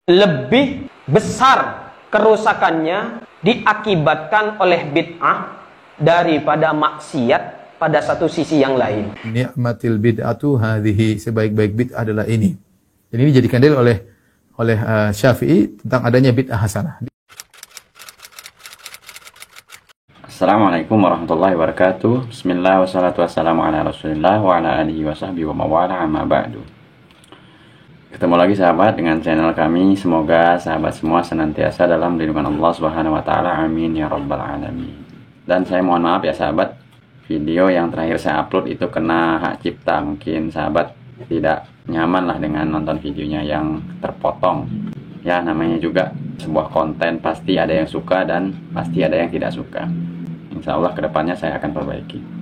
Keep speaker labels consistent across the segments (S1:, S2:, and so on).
S1: lebih besar kerusakannya diakibatkan oleh bid'ah daripada maksiat pada satu sisi yang lain.
S2: Ni'matil bid'atu hadhihi, sebaik-baik bid'ah adalah ini. Jadi ini dijadikan dalil oleh Syafi'i tentang adanya bid'ah hasanah.
S3: Assalamualaikum warahmatullahi wabarakatuh. Bismillah wassalatu wassalamu ala rasulillah wa ala alihi wa sahbihi wa mawala amma ba'du. Ketemu lagi sahabat dengan channel kami. Semoga sahabat semua senantiasa dalam lindungan Allah Subhanahu wa taala. Amin ya rabbal alamin. Dan saya mohon maaf ya sahabat, video yang terakhir saya upload itu kena hak cipta. Mungkin sahabat tidak nyaman lah dengan nonton videonya yang terpotong. Ya, namanya juga sebuah konten, pasti ada yang suka dan pasti ada yang tidak suka. Insya Allah kedepannya saya akan perbaiki.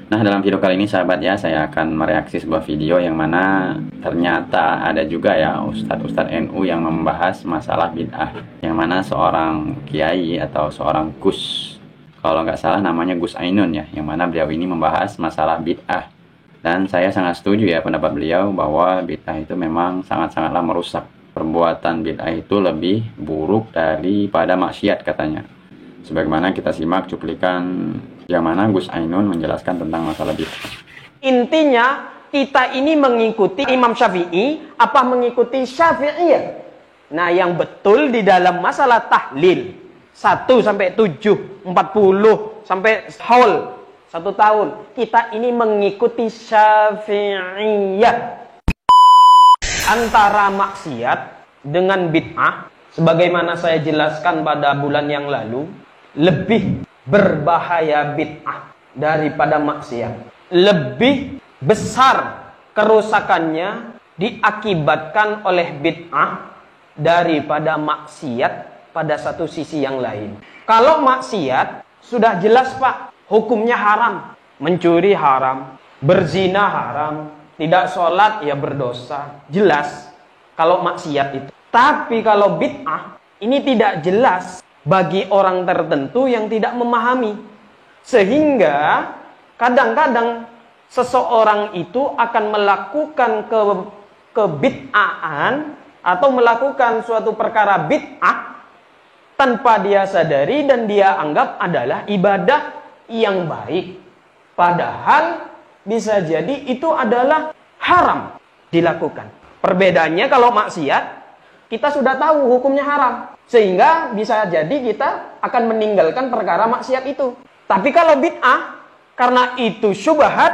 S3: Nah, dalam video kali ini sahabat ya, saya akan mereaksi sebuah video yang mana ternyata ada juga ya Ustadz NU yang membahas masalah bid'ah. Yang mana seorang kiai atau seorang Gus, kalau nggak salah namanya Gus Ainun ya, yang mana beliau ini membahas masalah bid'ah. Dan saya sangat setuju ya pendapat beliau bahwa bid'ah itu memang sangat-sangatlah merusak. Perbuatan bid'ah itu lebih buruk daripada maksiat katanya. Sebagaimana kita simak cuplikan yang mana Gus Ainun menjelaskan tentang masalah bid'ah.
S1: Intinya kita ini mengikuti Imam Syafi'i apa mengikuti Syafi'iyah. Nah, yang betul di dalam masalah tahlil 1 sampai 7, 40 sampai haul 1 tahun, kita ini mengikuti Syafi'iyah. Antara maksiat dengan bid'ah, sebagaimana saya jelaskan pada bulan yang lalu, lebih berbahaya bid'ah daripada maksiat. Lebih besar kerusakannya diakibatkan oleh bid'ah daripada maksiat pada satu sisi yang lain. Kalau maksiat sudah jelas Pak, hukumnya haram. Mencuri haram, berzina haram, tidak sholat ya berdosa. Jelas kalau maksiat itu. Tapi kalau bid'ah ini tidak jelas bagi orang tertentu yang tidak memahami. Sehingga kadang-kadang seseorang itu akan melakukan kebid'ahan atau melakukan suatu perkara bid'ah tanpa dia sadari dan dia anggap adalah ibadah yang baik. Padahal bisa jadi itu adalah haram dilakukan. Perbedaannya kalau maksiat, kita sudah tahu hukumnya haram. Sehingga bisa jadi kita akan meninggalkan perkara maksiat itu. Tapi kalau bid'ah, karena itu syubhat,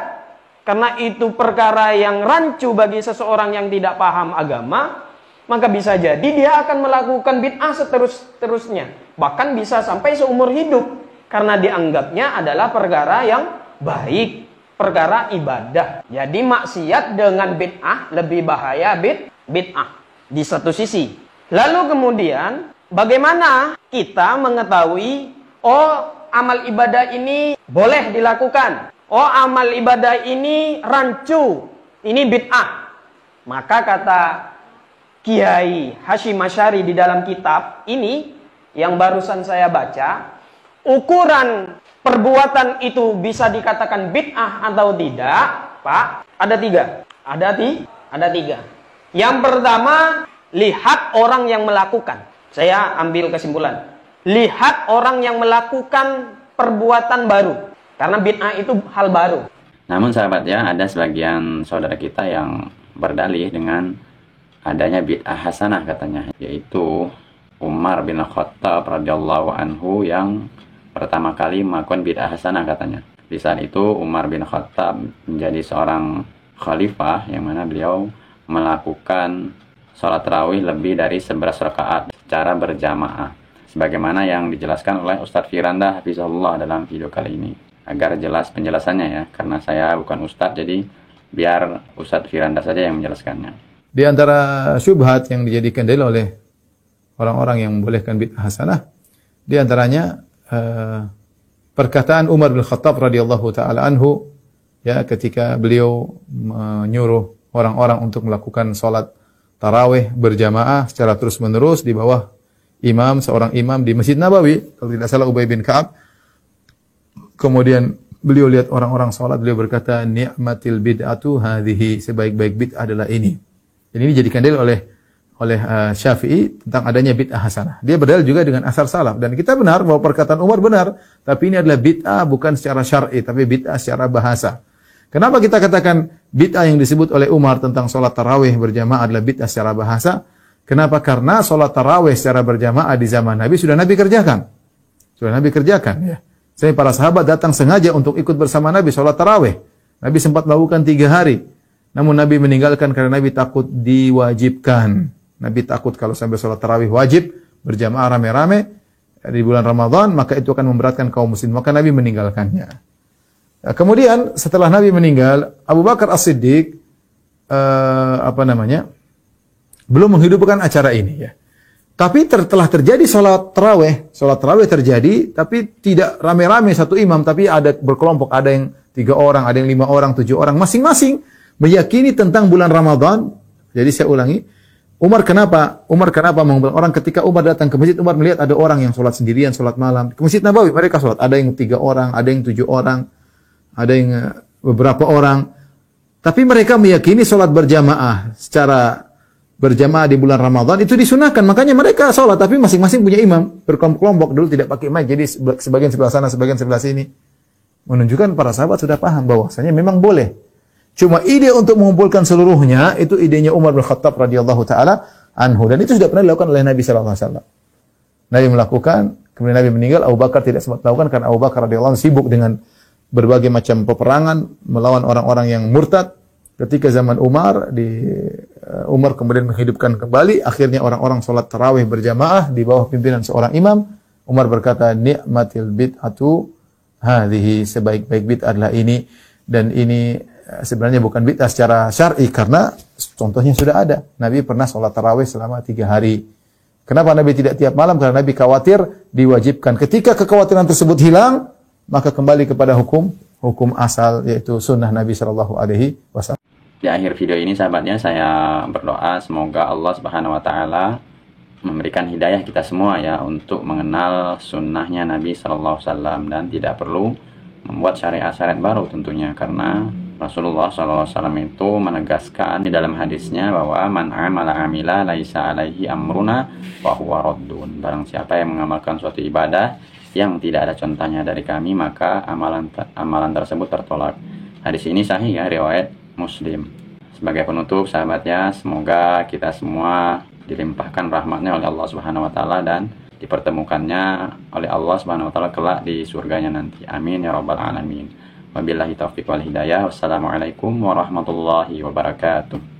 S1: karena itu perkara yang rancu bagi seseorang yang tidak paham agama, maka bisa jadi dia akan melakukan bid'ah seterusnya. Bahkan bisa sampai seumur hidup. Karena dianggapnya adalah perkara yang baik, perkara ibadah. Jadi maksiat dengan bid'ah lebih bahaya bid'ah di satu sisi. Lalu kemudian bagaimana kita mengetahui amal ibadah ini boleh dilakukan? Amal ibadah ini rancu, ini bid'ah. Maka kata Kiai Hashim Asy'ari di dalam kitab ini yang barusan saya baca, ukuran perbuatan itu bisa dikatakan bid'ah atau tidak, Pak? Ada 3. Ada 3. Yang pertama, lihat orang yang melakukan. Saya ambil kesimpulan. Lihat orang yang melakukan perbuatan baru. Karena bid'ah itu hal baru.
S3: Namun sahabat ya, ada sebagian saudara kita yang berdalih dengan adanya bid'ah hasanah katanya, yaitu Umar bin Khattab radhiyallahu anhu yang pertama kali melakukan bid'ah hasanah katanya. Di saat itu Umar bin Khattab menjadi seorang khalifah yang mana beliau melakukan sholat tarawih lebih dari 11 rakaat secara berjamaah. Sebagaimana yang dijelaskan oleh Ustadz Firanda Hafizahullah dalam video kali ini. Agar jelas penjelasannya ya, karena saya bukan Ustadz, jadi biar Ustadz Firanda saja yang menjelaskannya.
S2: Di antara syubhat yang dijadikan dalil oleh orang-orang yang membolehkan bid'ah hasanah, di antaranya perkataan Umar bin Khattab radhiyallahu taala anhu ya, ketika beliau menyuruh orang-orang untuk melakukan salat tarawih berjamaah secara terus-menerus di bawah seorang imam di Masjid Nabawi, kalau tidak salah Ubay bin Ka'ab. Kemudian beliau lihat orang-orang salat, beliau berkata, ni'matil bid'atu hadhihi, sebaik-baik bid'ah adalah ini. Dan ini dijadikan dalil oleh oleh Syafi'i tentang adanya bid'ah hasanah. Dia berdalil juga dengan asar salaf, dan kita benar bahwa perkataan Umar benar, tapi ini adalah bid'ah bukan secara syar'i, tapi bid'ah secara bahasa. Kenapa kita katakan bid'ah yang disebut oleh Umar tentang salat tarawih berjamaah adalah bid'ah secara bahasa? Kenapa? Karena salat tarawih secara berjamaah di zaman Nabi sudah Nabi kerjakan. Sudah Nabi kerjakan, ya. Saya para sahabat datang sengaja untuk ikut bersama Nabi salat tarawih. Nabi sempat melakukan 3 hari. Namun Nabi meninggalkan karena Nabi takut diwajibkan. Nabi takut kalau sampai sholat tarawih wajib berjamaah rame-rame di bulan Ramadan, maka itu akan memberatkan kaum muslim. Maka Nabi meninggalkannya. Kemudian setelah Nabi meninggal, Abu Bakar As-Siddiq belum menghidupkan acara ini, ya. Tapi telah terjadi sholat tarawih terjadi, tapi tidak rame-rame satu imam, tapi ada berkelompok, ada yang 3 orang, ada yang 5 orang, 7 orang, masing-masing meyakini tentang bulan Ramadan. Jadi saya ulangi, Umar kenapa mengumbar orang ketika Umar datang ke masjid, Umar melihat ada orang yang sholat sendirian, sholat malam. Ke Masjid Nabawi mereka sholat, ada yang 3 orang, ada yang 7 orang, ada yang beberapa orang. Tapi mereka meyakini sholat berjamaah secara berjamaah di bulan Ramadan itu disunahkan. Makanya mereka sholat, tapi masing-masing punya imam, berkelompok-kelompok, dulu tidak pakai mic, jadi sebagian sebelah sana, sebagian sebelah sini. Menunjukkan para sahabat sudah paham bahwasanya memang boleh. Cuma ide untuk mengumpulkan seluruhnya itu idenya Umar bin Khattab radhiyallahu taala anhu, dan itu sudah pernah dilakukan oleh Nabi sallallahu alaihi wasallam. Nabi melakukan, kemudian Nabi meninggal, Abu Bakar tidak sempat melakukan karena Abu Bakar radhiyallahu anhu sibuk dengan berbagai macam peperangan melawan orang-orang yang murtad. Ketika zaman Umar Umar kemudian menghidupkan kembali, akhirnya orang-orang salat tarawih berjamaah di bawah pimpinan seorang imam. Umar berkata, "Ni'matil bid'atu hadhihi", sebaik-baik bid'ah adalah ini, dan ini sebenarnya bukan bid'ah secara syar'i karena contohnya sudah ada. Nabi pernah salat tarawih selama 3 hari. Kenapa Nabi tidak tiap malam? Karena Nabi khawatir diwajibkan. Ketika kekhawatiran tersebut hilang, maka kembali kepada hukum asal, yaitu sunnah Nabi sallallahu alaihi wasallam.
S3: Di akhir video ini sahabatnya, saya berdoa semoga Allah Subhanahu wa taala memberikan hidayah kita semua ya untuk mengenal sunnahnya Nabi sallallahu alaihi wasallam, dan tidak perlu membuat syariat-syariat baru tentunya, karena Rasulullah sallallahu alaihi wasallam itu menegaskan di dalam hadisnya bahwa man amila laisa alaihi amruna wa huwa raddun. Barang siapa yang mengamalkan suatu ibadah yang tidak ada contohnya dari kami, maka amalan tersebut tertolak. Hadis ini sahih ya, riwayat Muslim. Sebagai penutup sahabatnya, semoga kita semua dilimpahkan rahmatnya oleh Allah Subhanahu wa taala dan dipertemukannya oleh Allah Subhanahu wa taala kelak di surganya nanti. Amin ya rabbal alamin. Wabillahi taufiq wal hidayah. Wassalamualaikum warahmatullahi wabarakatuh.